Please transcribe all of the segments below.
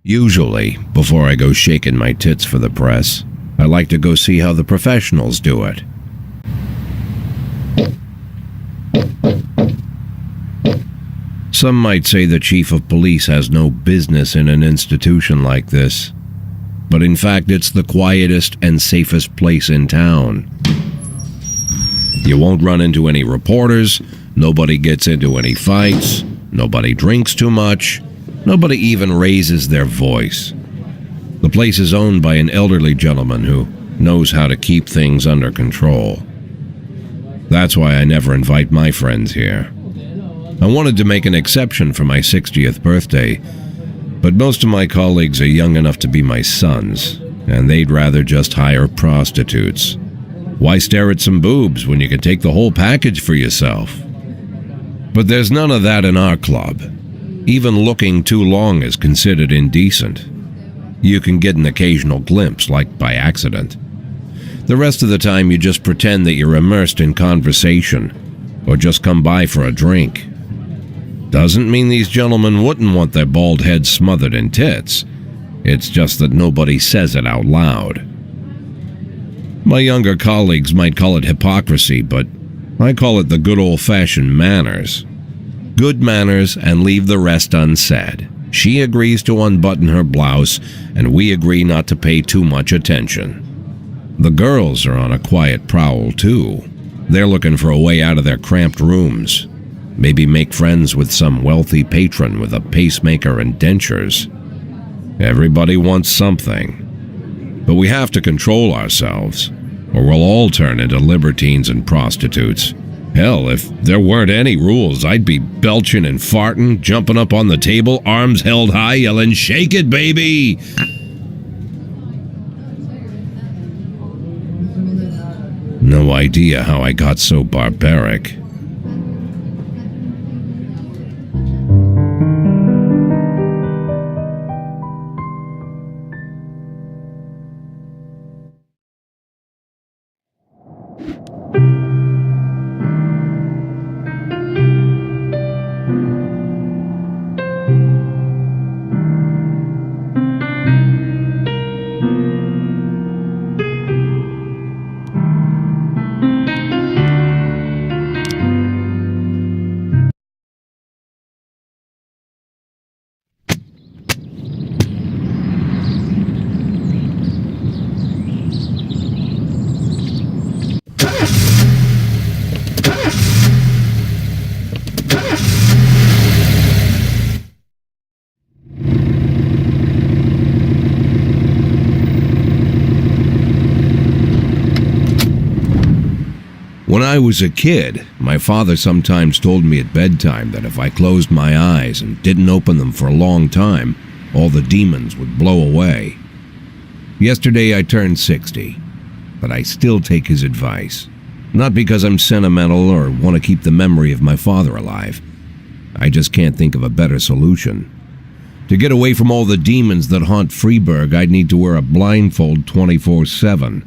Usually, before I go shaking my tits for the press, I like to go see how the professionals do it. Some might say the chief of police has no business in an institution like this, but in fact it's the quietest and safest place in town. You won't run into any reporters, nobody gets into any fights, nobody drinks too much, nobody even raises their voice. The place is owned by an elderly gentleman who knows how to keep things under control. That's why I never invite my friends here. I wanted to make an exception for my 60th birthday, but most of my colleagues are young enough to be my sons, and they'd rather just hire prostitutes. Why stare at some boobs when you can take the whole package for yourself? But there's none of that in our club. Even looking too long is considered indecent. You can get an occasional glimpse, like by accident. The rest of the time you just pretend that you're immersed in conversation, or just come by for a drink. Doesn't mean these gentlemen wouldn't want their bald heads smothered in tits. It's just that nobody says it out loud. My younger colleagues might call it hypocrisy, but I call it the good old-fashioned manners. Good manners and leave the rest unsaid. She agrees to unbutton her blouse, and we agree not to pay too much attention. The girls are on a quiet prowl, too. They're looking for a way out of their cramped rooms. Maybe make friends with some wealthy patron with a pacemaker and dentures. Everybody wants something. But we have to control ourselves, or we'll all turn into libertines and prostitutes. Hell, if there weren't any rules, I'd be belching and farting, jumping up on the table, arms held high, yelling, "Shake it, baby!" No idea how I got so barbaric. When I was a kid, my father sometimes told me at bedtime that if I closed my eyes and didn't open them for a long time, all the demons would blow away. Yesterday I turned 60, but I still take his advice. Not because I'm sentimental or want to keep the memory of my father alive. I just can't think of a better solution. To get away from all the demons that haunt Freeburg, I'd need to wear a blindfold 24/7.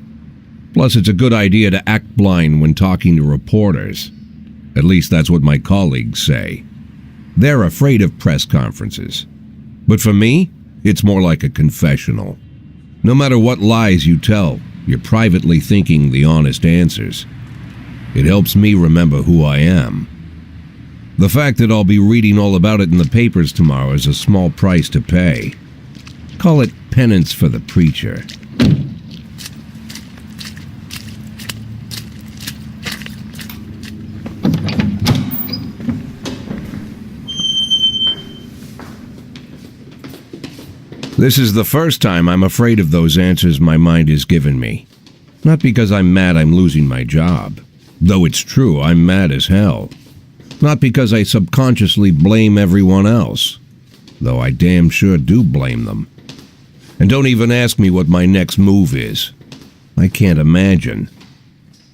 Plus, it's a good idea to act blind when talking to reporters. At least that's what my colleagues say. They're afraid of press conferences. But for me, it's more like a confessional. No matter what lies you tell, you're privately thinking the honest answers. It helps me remember who I am. The fact that I'll be reading all about it in the papers tomorrow is a small price to pay. Call it penance for the preacher. This is the first time I'm afraid of those answers my mind has given me. Not because I'm mad I'm losing my job. Though it's true, I'm mad as hell. Not because I subconsciously blame everyone else. Though I damn sure do blame them. And don't even ask me what my next move is. I can't imagine.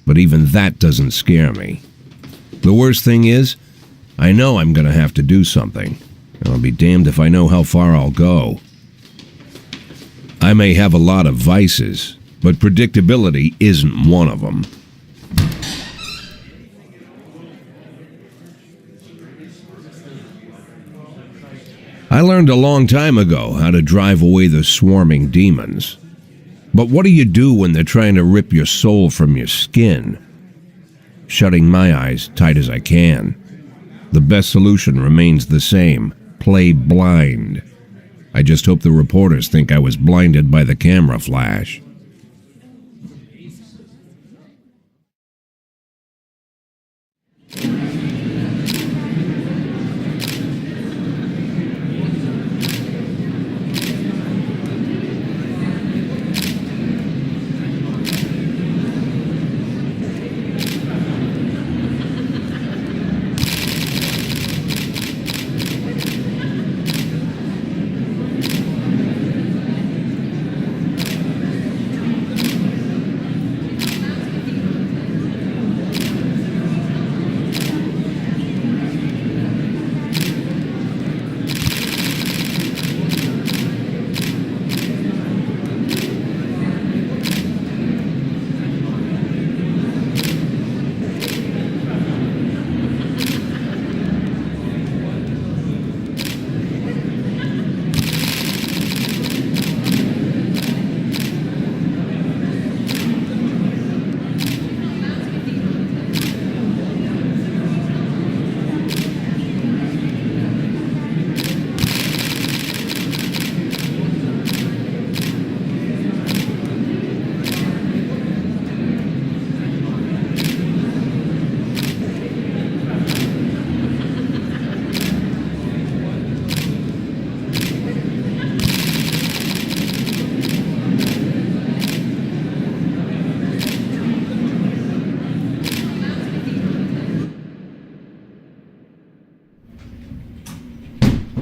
But even that doesn't scare me. The worst thing is, I know I'm going to have to do something. I'll be damned if I know how far I'll go. I may have a lot of vices, but predictability isn't one of them. I learned a long time ago how to drive away the swarming demons. But what do you do when they're trying to rip your soul from your skin? Shutting my eyes tight as I can. The best solution remains the same: play blind. I just hope the reporters think I was blinded by the camera flash.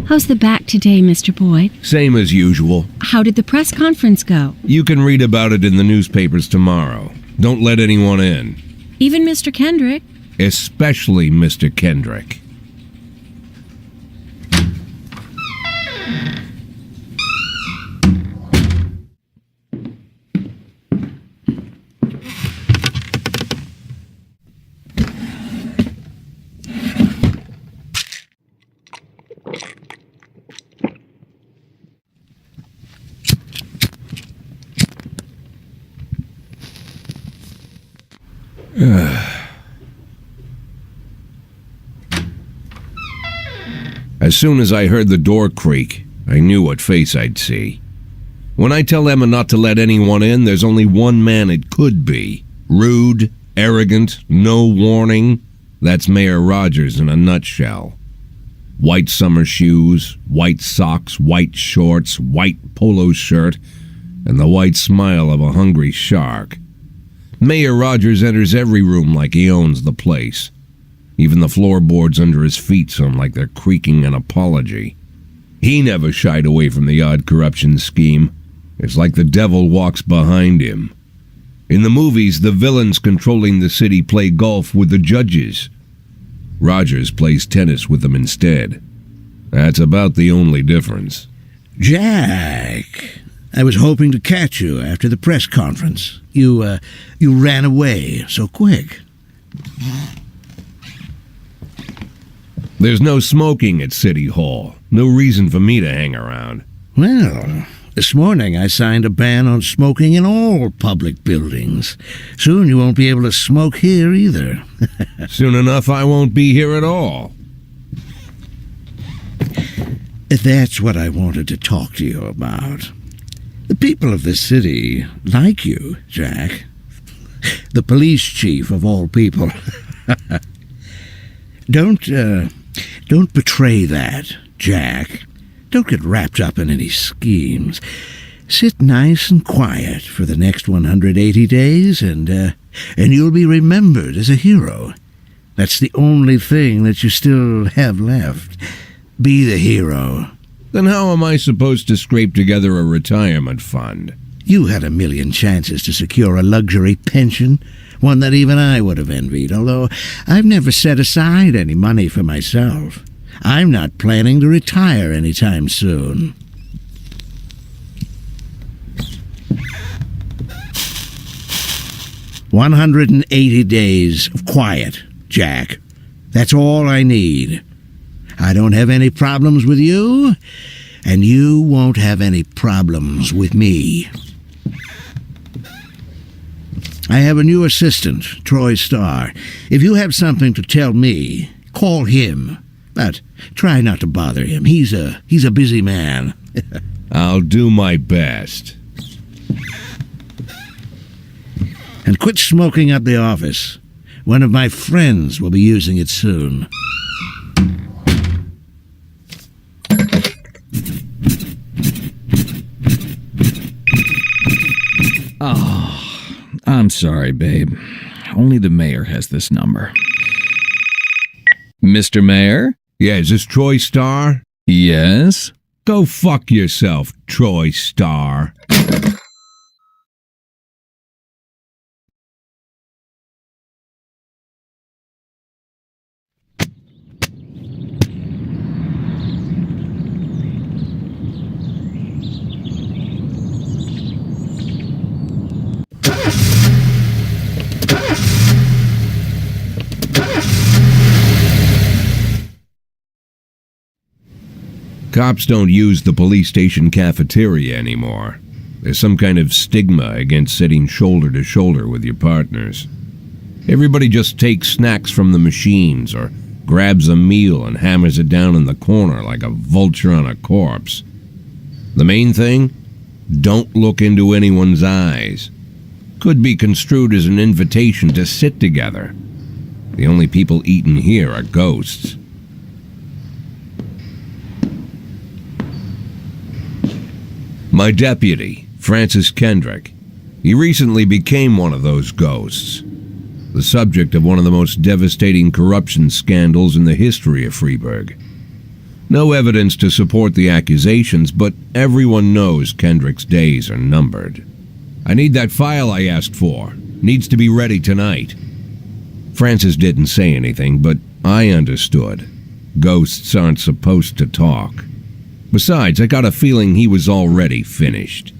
How's the back today, Mr. Boyd? Same as usual. How did the press conference go? You can read about it in the newspapers tomorrow. Don't let anyone in. Even Mr. Kendrick? Especially Mr. Kendrick. As soon as I heard the door creak, I knew what face I'd see. When I tell Emma not to let anyone in, there's only one man it could be. Rude, arrogant, no warning. That's Mayor Rogers in a nutshell. White summer shoes, white socks, white shorts, white polo shirt, and the white smile of a hungry shark. Mayor Rogers enters every room like he owns the place. Even the floorboards under his feet sound like they're creaking an apology. He never shied away from the odd corruption scheme. It's like the devil walks behind him. In the movies, the villains controlling the city play golf with the judges. Rogers plays tennis with them instead. That's about the only difference. Jack, I was hoping to catch you after the press conference. You ran away so quick. There's no smoking at City Hall. No reason for me to hang around. Well, this morning I signed a ban on smoking in all public buildings. Soon you won't be able to smoke here either. Soon enough I won't be here at all. That's what I wanted to talk to you about. The people of this city like you, Jack. The police chief of all people. Don't betray that, Jack. Don't get wrapped up in any schemes. Sit nice and quiet for the next 180 days, and you'll be remembered as a hero. That's the only thing that you still have left. Be the hero. Then how am I supposed to scrape together a retirement fund? You had a million chances to secure a luxury pension, one that even I would have envied, although I've never set aside any money for myself. I'm not planning to retire anytime soon. "180 days of quiet, Jack. That's all I need. I don't have any problems with you, and you won't have any problems with me. I have a new assistant, Troy Starr. If you have something to tell me, call him. But try not to bother him. He's a busy man. I'll do my best. And quit smoking up the office. One of my friends will be using it soon. Oh, I'm sorry, babe. Only the mayor has this number. Mr. Mayor? Yeah, is this Troy Starr? Yes? Go fuck yourself, Troy Starr. Cops don't use the police station cafeteria anymore. There's some kind of stigma against sitting shoulder to shoulder with your partners. Everybody just takes snacks from the machines or grabs a meal and hammers it down in the corner like a vulture on a corpse. The main thing? Don't look into anyone's eyes. Could be construed as an invitation to sit together. The only people eaten here are ghosts. My deputy, Francis Kendrick. He recently became one of those ghosts. The subject of one of the most devastating corruption scandals in the history of Freeburg. No evidence to support the accusations, but everyone knows Kendrick's days are numbered. I need that file I asked for. Needs to be ready tonight. Francis didn't say anything, but I understood. Ghosts aren't supposed to talk. Besides, I got a feeling he was already finished.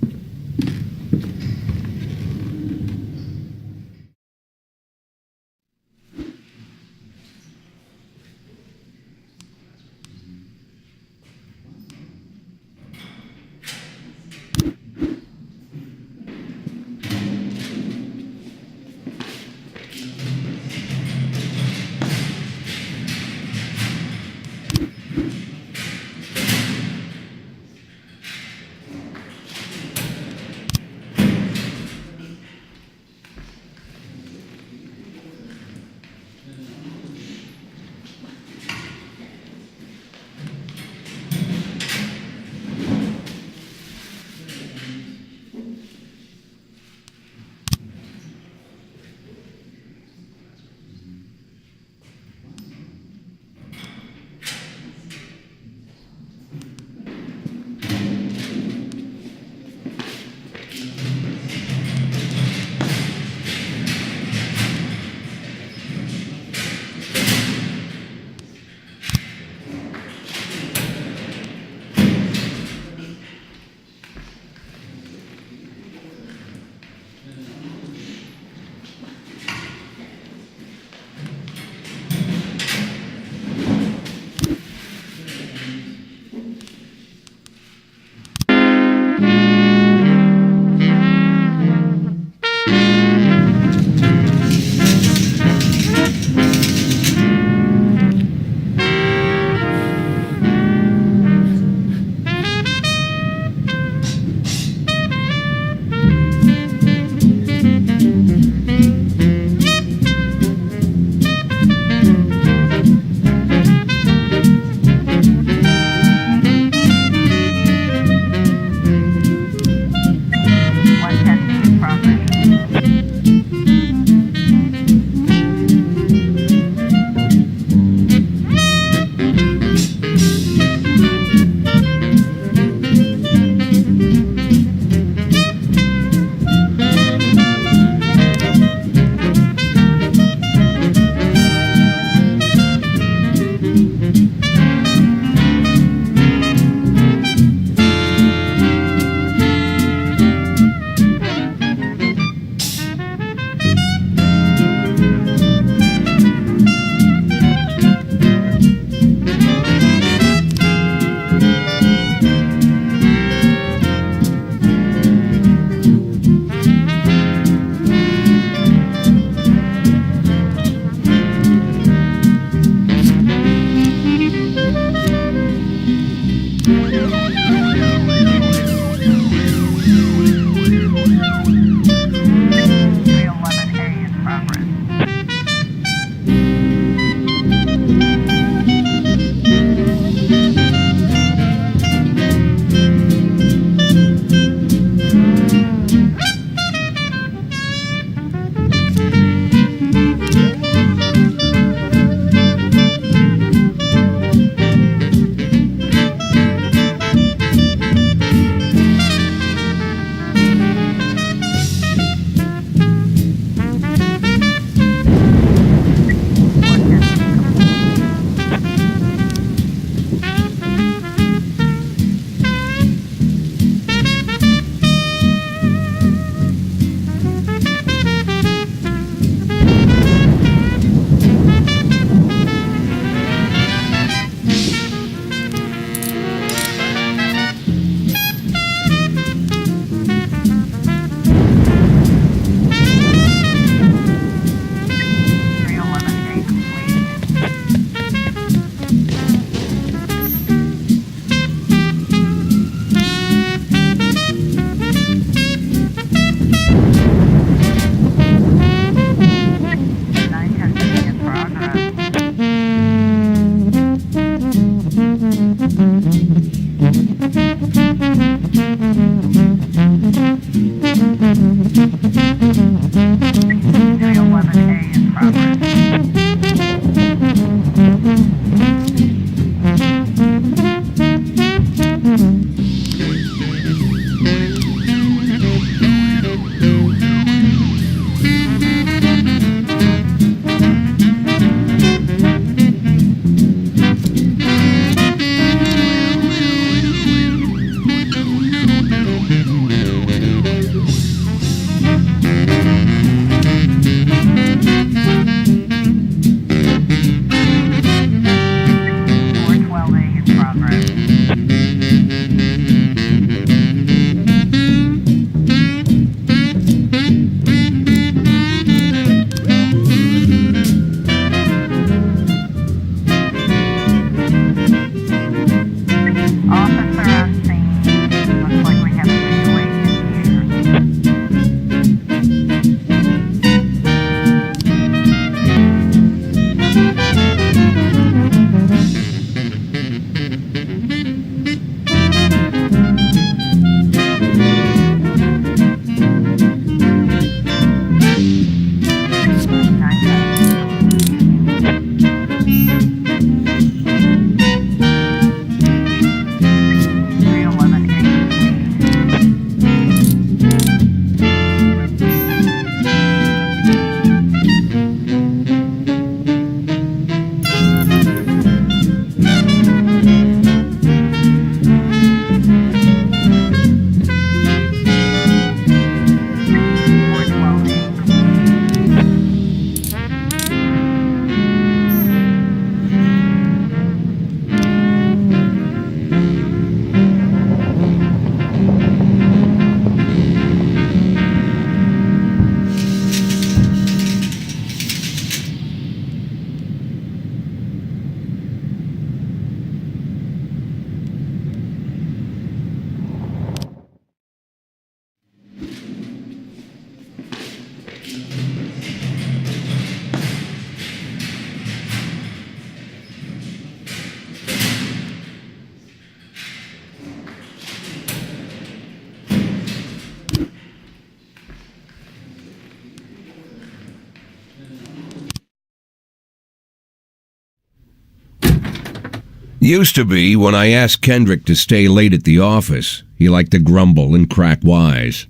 Used to be, when I asked Kendrick to stay late at the office, he liked to grumble and crack wise.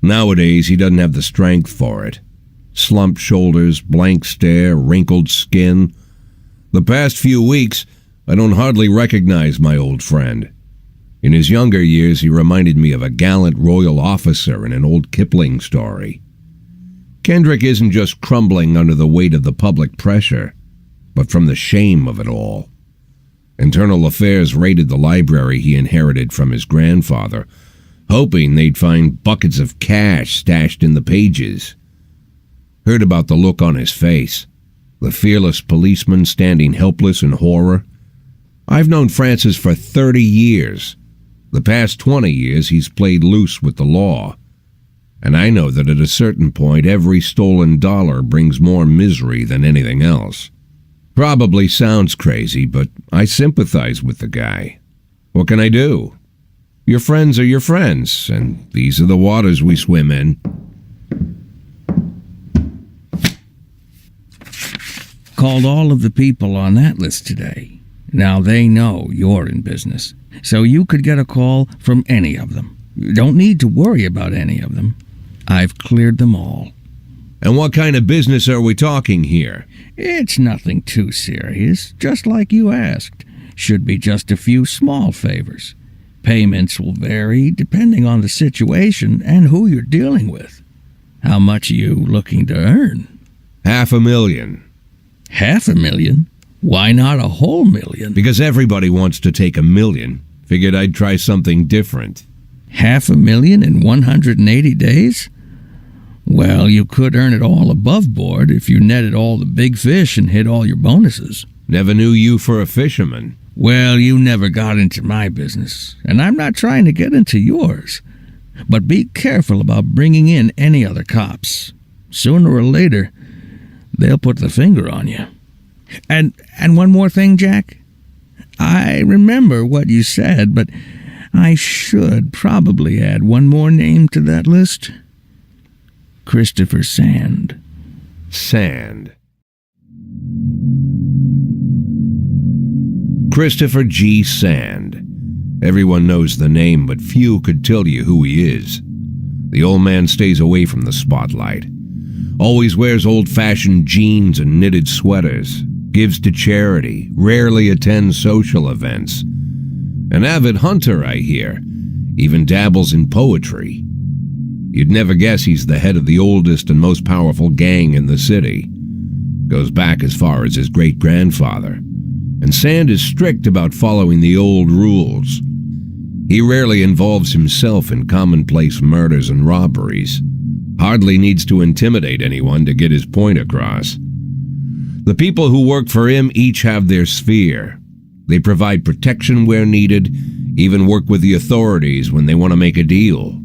Nowadays, he doesn't have the strength for it. Slumped shoulders, blank stare, wrinkled skin. The past few weeks, I don't hardly recognize my old friend. In his younger years, he reminded me of a gallant royal officer in an old Kipling story. Kendrick isn't just crumbling under the weight of the public pressure, but from the shame of it all. Internal Affairs raided the library he inherited from his grandfather, hoping they'd find buckets of cash stashed in the pages. Heard about the look on his face, the fearless policeman standing helpless in horror. I've known Francis for 30 years. The past 20 years he's played loose with the law. And I know that at a certain point every stolen dollar brings more misery than anything else. Probably sounds crazy, but I sympathize with the guy. What can I do? Your friends are your friends, and these are the waters we swim in. Called all of the people on that list today. Now they know you're in business, so you could get a call from any of them. You don't need to worry about any of them. I've cleared them all. And what kind of business are we talking here? It's nothing too serious, just like you asked. Should be just a few small favors. Payments will vary depending on the situation and who you're dealing with. How much are you looking to earn? $500,000. $500,000? Why not a whole million? Because everybody wants to take $1 million. Figured I'd try something different. $500,000 in 180 days? Well, you could earn it all above board if you netted all the big fish and hit all your bonuses. Never knew you for a fisherman. Well, you never got into my business, and I'm not trying to get into yours. But be careful about bringing in any other cops. Sooner or later, they'll put the finger on you. And one more thing, Jack. I remember what you said, but I should probably add one more name to that list. Christopher Sand. Sand. Christopher G. Sand. Everyone knows the name, but few could tell you who he is. The old man stays away from the spotlight. Always wears old-fashioned jeans and knitted sweaters. Gives to charity. Rarely attends social events. An avid hunter, I hear. Even dabbles in poetry. You'd never guess he's the head of the oldest and most powerful gang in the city. Goes back as far as his great-grandfather. And Sand is strict about following the old rules. He rarely involves himself in commonplace murders and robberies. Hardly needs to intimidate anyone to get his point across. The people who work for him each have their sphere. They provide protection where needed, even work with the authorities when they want to make a deal.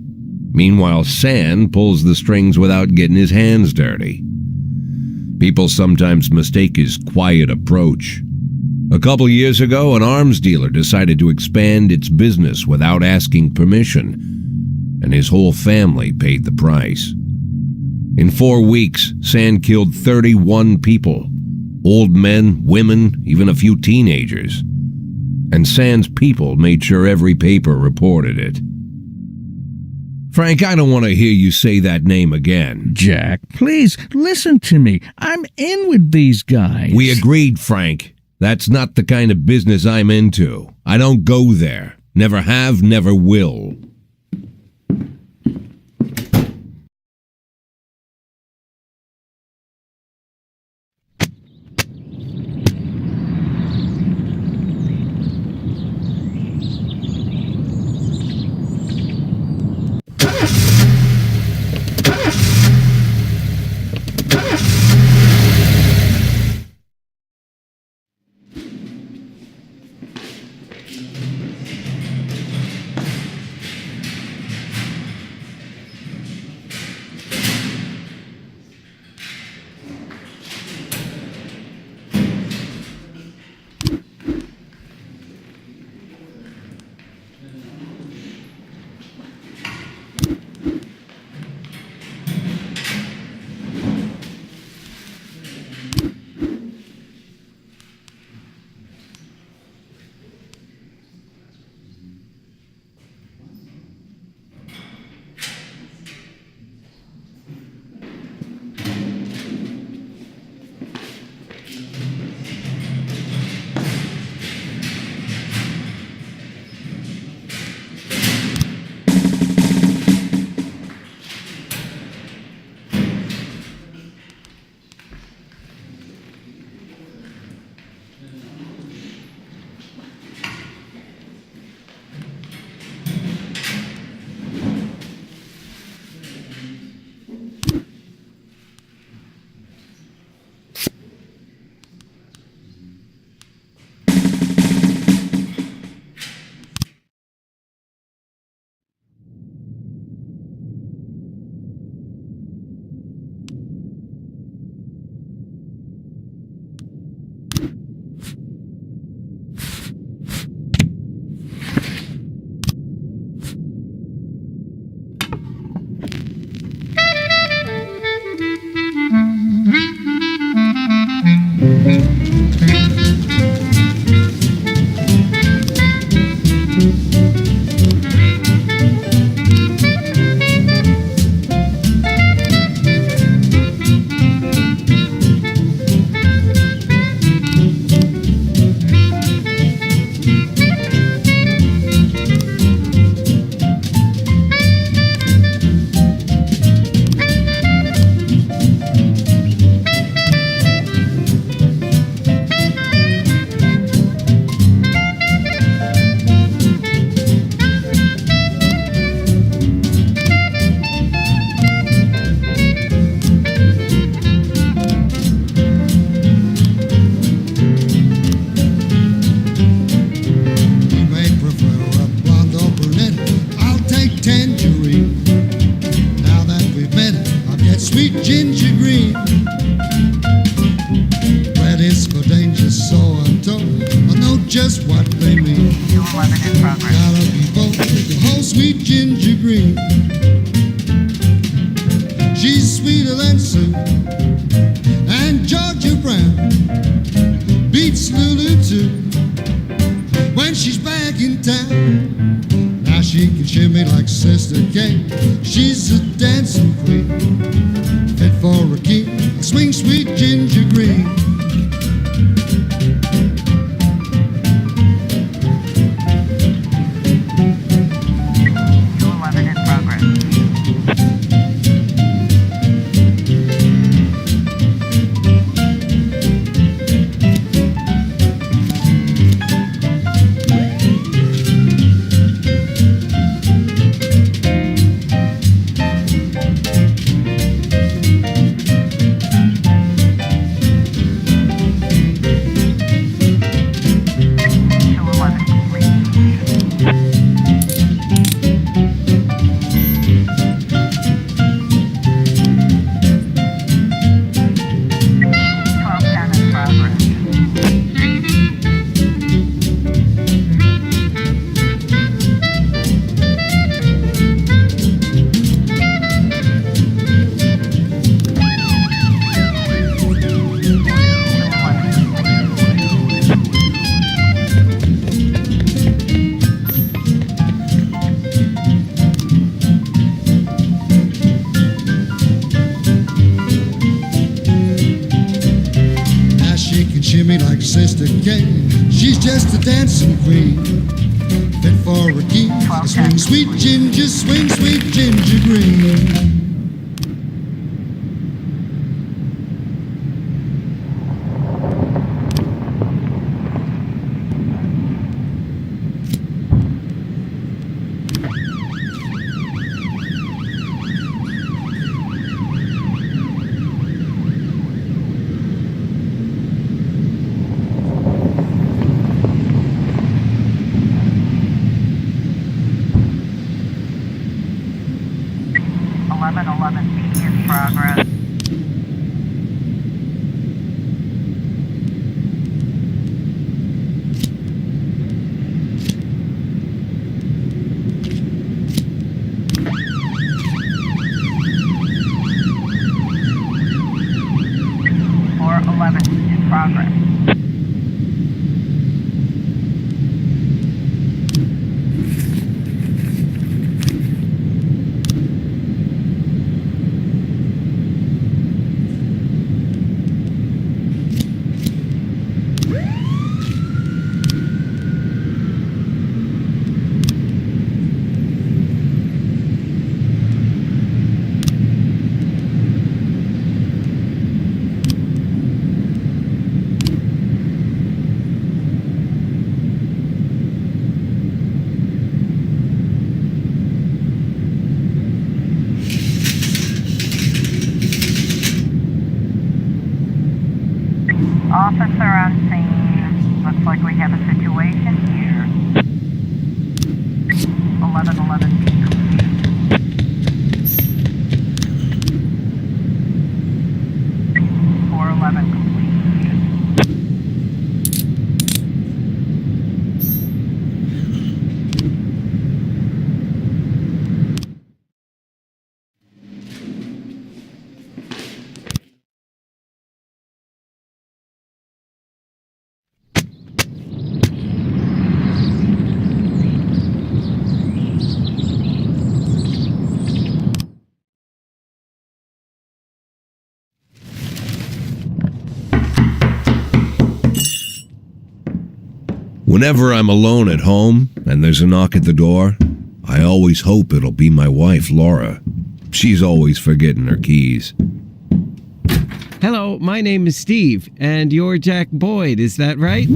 Meanwhile, Sand pulls the strings without getting his hands dirty. People sometimes mistake his quiet approach. A couple years ago, an arms dealer decided to expand its business without asking permission, and his whole family paid the price. In 4 weeks, Sand killed 31 people. Old men, women, even a few teenagers. And Sand's people made sure every paper reported it. Frank, I don't want to hear you say that name again. Jack, please, listen to me. I'm in with these guys. We agreed, Frank. That's not the kind of business I'm into. I don't go there. Never have, never will. Gotta be bold with the whole sweet ginger green. She's sweeter than Sue and Georgia Brown. Beats Lulu too when she's back in town. Now she can shimmy like Sister Kate. She's a dancing queen, fit for a king. Swing sweet ginger green. Shimmy like Sister Kate. She's just a dancing queen, fit for a king. Swing sweet ginger, swing sweet ginger green. Progress. In progress. Officer on scene. Looks like we have a situation here. 1111 B complete. 411 complete. Whenever I'm alone at home and there's a knock at the door, I always hope it'll be my wife, Laura. She's always forgetting her keys. Hello, my name is Steve, and you're Jack Boyd, is that right?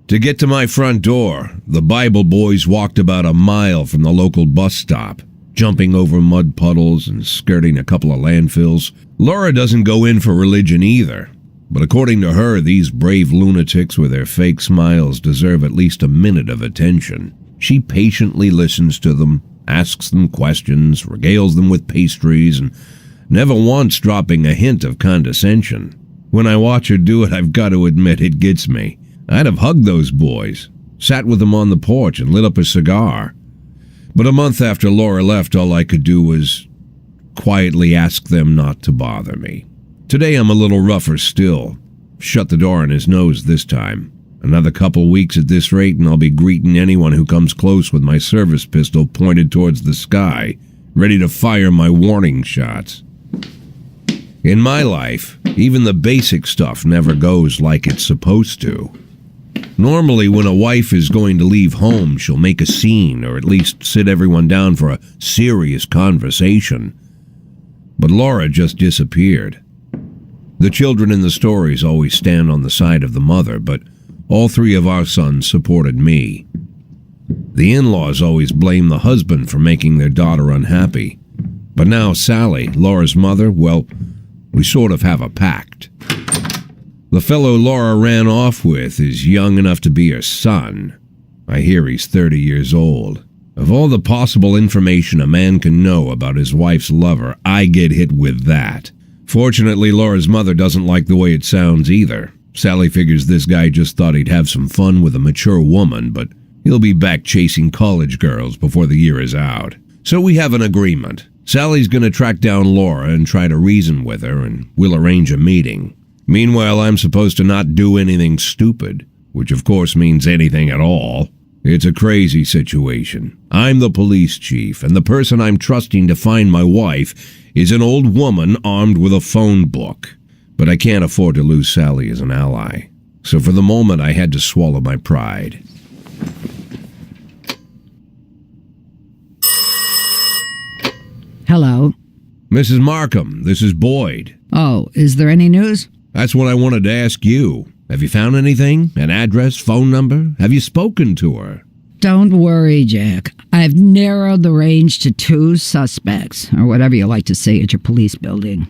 To get to my front door, the Bible boys walked about a mile from the local bus stop, jumping over mud puddles and skirting a couple of landfills. Laura doesn't go in for religion either. But according to her, these brave lunatics with their fake smiles deserve at least a minute of attention. She patiently listens to them, asks them questions, regales them with pastries, and never once dropping a hint of condescension. When I watch her do it, I've got to admit it gets me. I'd have hugged those boys. sat with them on the porch and lit up a cigar. But a month after Laura left, all I could do was quietly ask them not to bother me. Today I'm a little rougher still. Shut the door on his nose this time. Another couple weeks at this rate and I'll be greeting anyone who comes close with my service pistol pointed towards the sky, ready to fire my warning shots. In my life, even the basic stuff never goes like it's supposed to. Normally, when a wife is going to leave home, she'll make a scene or at least sit everyone down for a serious conversation. But Laura just disappeared. The children in the stories always stand on the side of the mother, but all three of our sons supported me. The in-laws always blame the husband for making their daughter unhappy. But now Sally, Laura's mother, well, we sort of have a pact. The fellow Laura ran off with is young enough to be her son. I hear he's 30 years old. Of all the possible information a man can know about his wife's lover, I get hit with that. Fortunately, Laura's mother doesn't like the way it sounds either. Sally figures this guy just thought he'd have some fun with a mature woman, but he'll be back chasing college girls before the year is out. So we have an agreement. Sally's gonna track down Laura and try to reason with her, and we'll arrange a meeting. Meanwhile, I'm supposed to not do anything stupid, which of course means anything at all. It's a crazy situation. I'm the police chief, and the person I'm trusting to find my wife is an old woman armed with a phone book. But I can't afford to lose Sally as an ally. So for the moment, I had to swallow my pride. Hello. Mrs. Markham, this is Boyd. Oh, is there any news? That's what I wanted to ask you. Have you found anything? An address, phone number? Have you spoken to her? Don't worry, Jack. I've narrowed the range to 2 suspects, or whatever you like to say at your police building.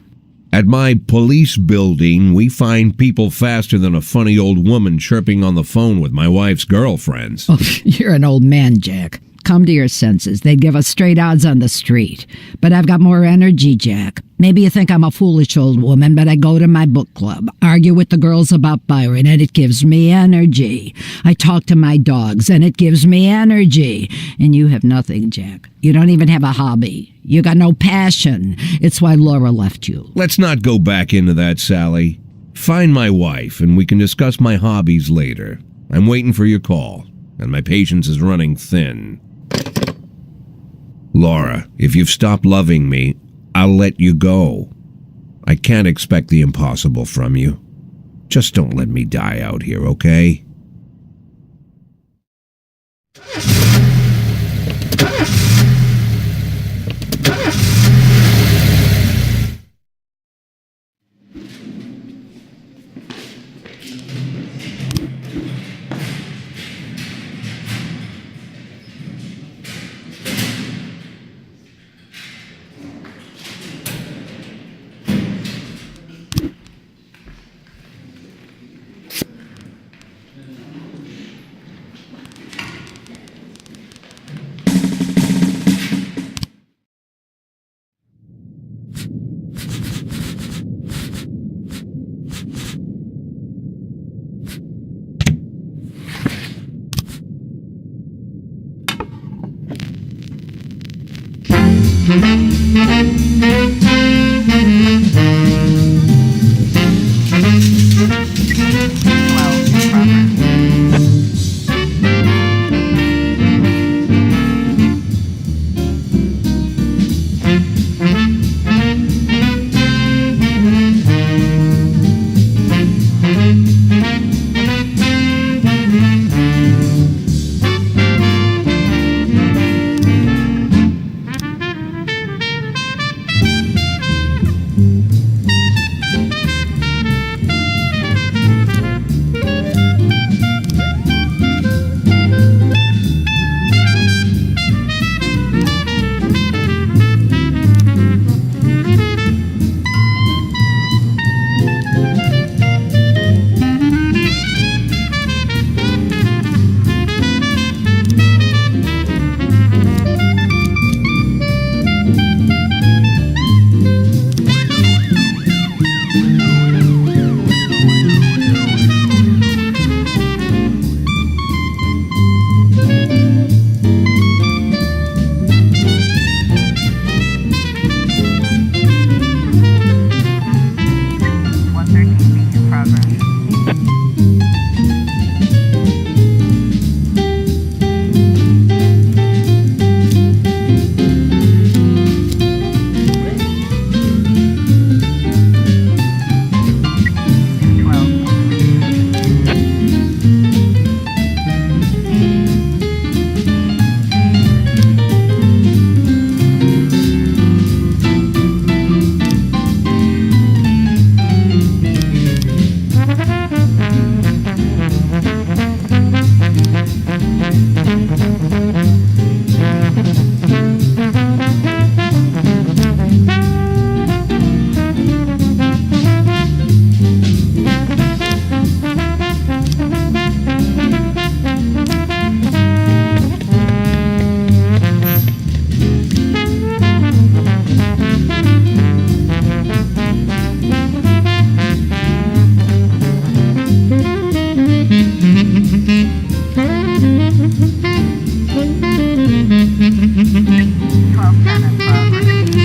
At my police building, we find people faster than a funny old woman chirping on the phone with my wife's girlfriends. Oh, you're an old man, Jack. Come to your senses. They'd give us straight odds on the street. But I've got more energy, Jack. Maybe you think I'm a foolish old woman, but I go to my book club, argue with the girls about Byron, and it gives me energy. I talk to my dogs, and it gives me energy. And you have nothing, Jack. You don't even have a hobby. You got no passion. It's why Laura left you. Let's not go back into that, Sally. Find my wife, and we can discuss my hobbies later. I'm waiting for your call, and my patience is running thin. Laura, if you've stopped loving me, I'll let you go. I can't expect the impossible from you. Just don't let me die out here, okay?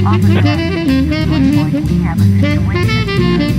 Officer, looks like we have a situation here.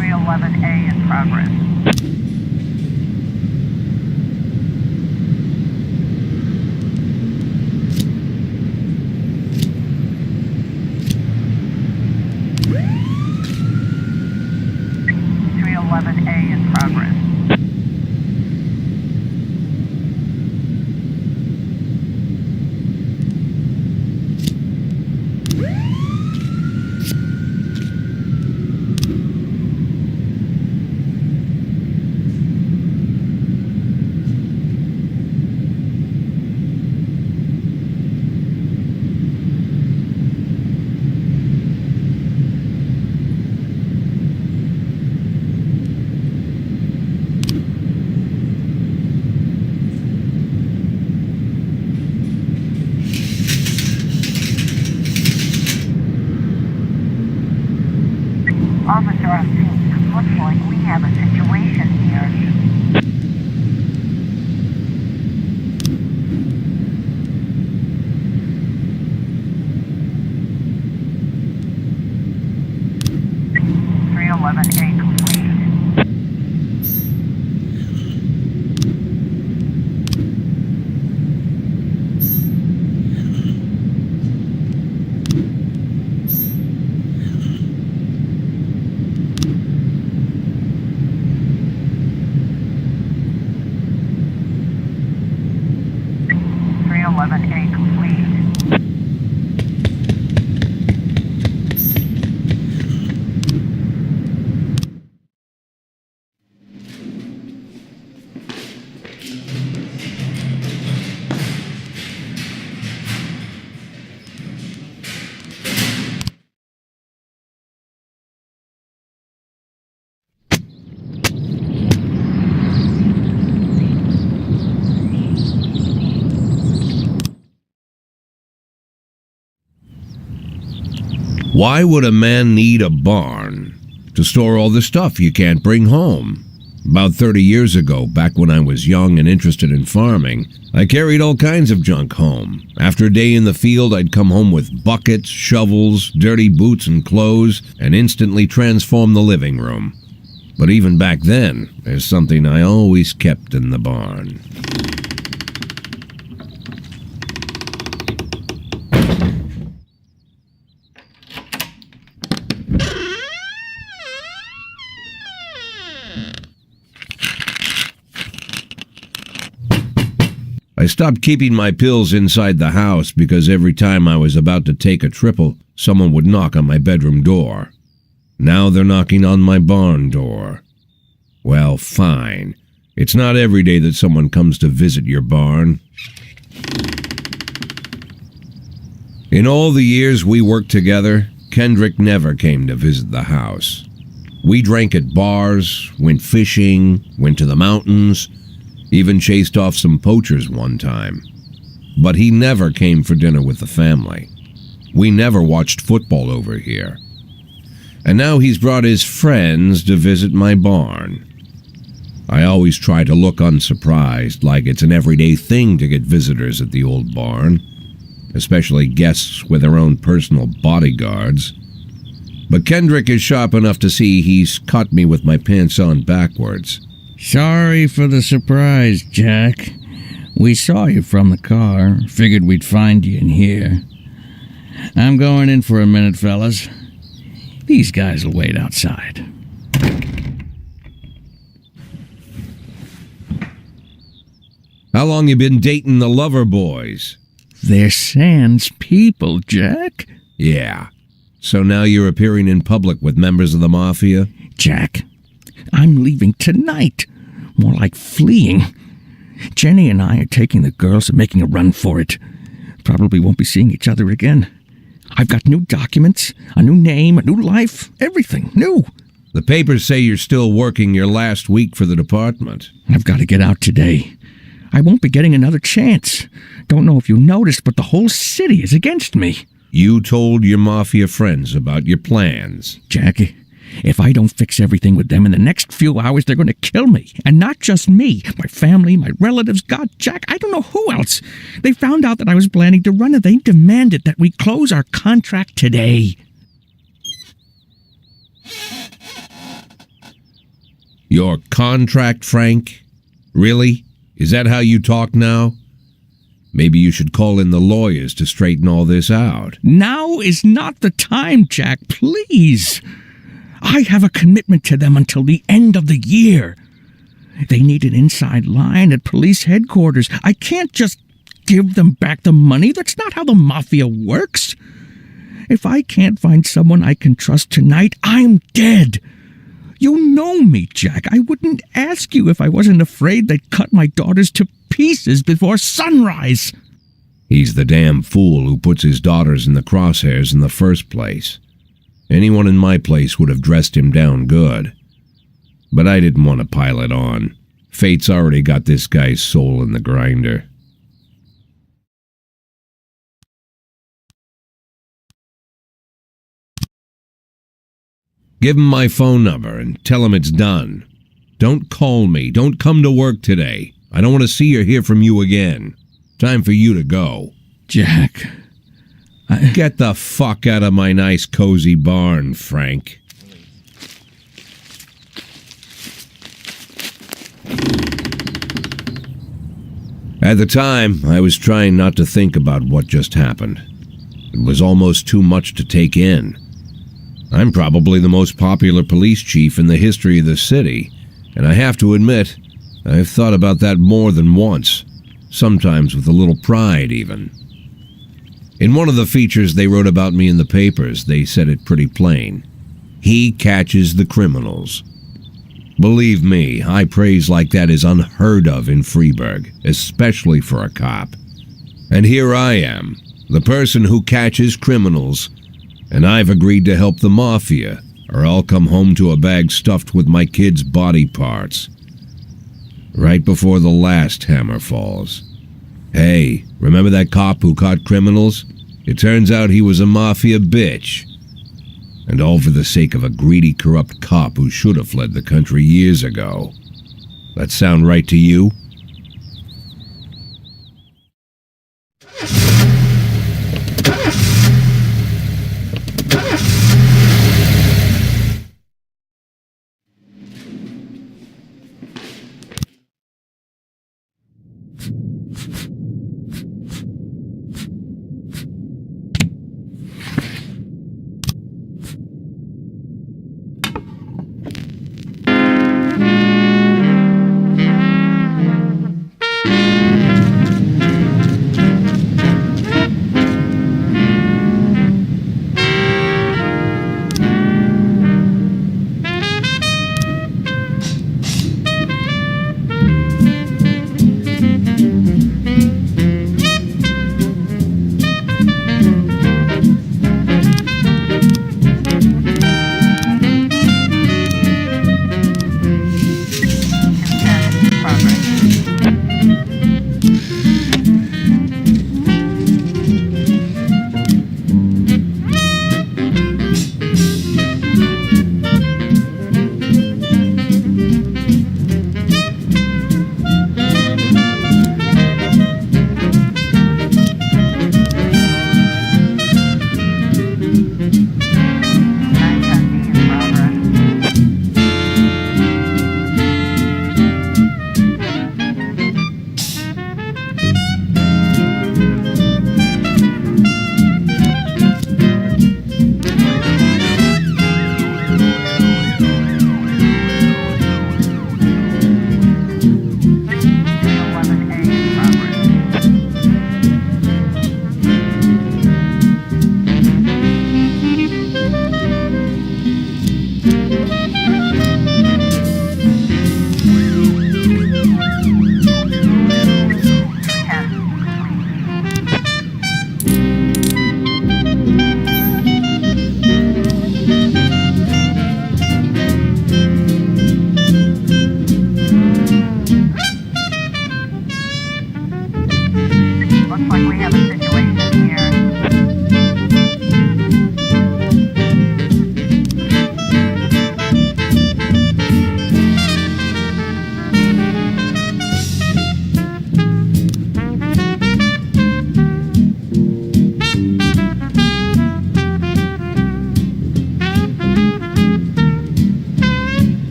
311A in progress. In progress. Officer on scene, looks like we have a situation here. A complete. A complete. Why would a man need a barn? To store all the stuff you can't bring home. About 30 years ago, back when I was young and interested in farming, I carried all kinds of junk home. After a day in the field, I'd come home with buckets, shovels, dirty boots and clothes, and instantly transform the living room. But even back then, there's something I always kept in the barn. stopped keeping my pills inside the house because every time I was about to take a triple, someone would knock on my bedroom door. Now they're knocking on my barn door. Well, fine. It's not every day that someone comes to visit your barn. In all the years we worked together, Kendrick never came to visit the house. We drank at bars, went fishing, went to the mountains, even chased off some poachers one time. But he never came for dinner with the family. We never watched football over here. And now he's brought his friends to visit my barn. I always try to look unsurprised, like it's an everyday thing to get visitors at the old barn, especially guests with their own personal bodyguards. But Kendrick is sharp enough to see he's caught me with my pants on backwards. Sorry for the surprise, Jack. We saw you from the car. Figured we'd find you in here. I'm going in for a minute, fellas. These guys will wait outside. How long you been dating the lover boys? They're Sans people, Jack. Yeah. So now you're appearing in public with members of the Mafia? Jack, I'm leaving tonight. More like fleeing. Jenny and I are taking the girls and making a run for it. Probably won't be seeing each other again. I've got new documents, a new name, a new life, everything new. The papers say you're still working your last week for the department. I've got to get out today. I won't be getting another chance. Don't know if you noticed, but the whole city is against me. You told your Mafia friends about your plans. Jackie, if I don't fix everything with them in the next few hours, they're going to kill me. And not just me. My family, my relatives, God, Jack, I don't know who else. They found out that I was planning to run and they demanded that we close our contract today. Your contract, Frank? Really? Is that how you talk now? Maybe you should call in the lawyers to straighten all this out. Now is not the time, Jack, please. I have a commitment to them until the end of the year. They need an inside line at police headquarters. I can't just give them back the money. That's not how the Mafia works. If I can't find someone I can trust tonight, I'm dead. You know me, Jack. I wouldn't ask you if I wasn't afraid they'd cut my daughters to pieces before sunrise. He's the damn fool who puts his daughters in the crosshairs in the first place. Anyone in my place would have dressed him down good. But I didn't want to pile it on. Fate's already got this guy's soul in the grinder. Give him my phone number and tell him it's done. Don't call me. Don't come to work today. I don't want to see or hear from you again. Time for you to go. Jack, Get the fuck out of my nice cozy barn, Frank. At the time, I was trying not to think about what just happened. It was almost too much to take in. I'm probably the most popular police chief in the history of the city, and I have to admit, I've thought about that more than once, sometimes with a little pride even. In one of the features they wrote about me in the papers, they said it pretty plain. He catches the criminals. Believe me, high praise like that is unheard of in Freeburg, especially for a cop. And here I am, the person who catches criminals, and I've agreed to help the Mafia, or I'll come home to a bag stuffed with my kids' body parts. Right before the last hammer falls. Hey, remember that cop who caught criminals? It turns out he was a Mafia bitch. And all for the sake of a greedy, corrupt cop who should have fled the country years ago. That sound right to you?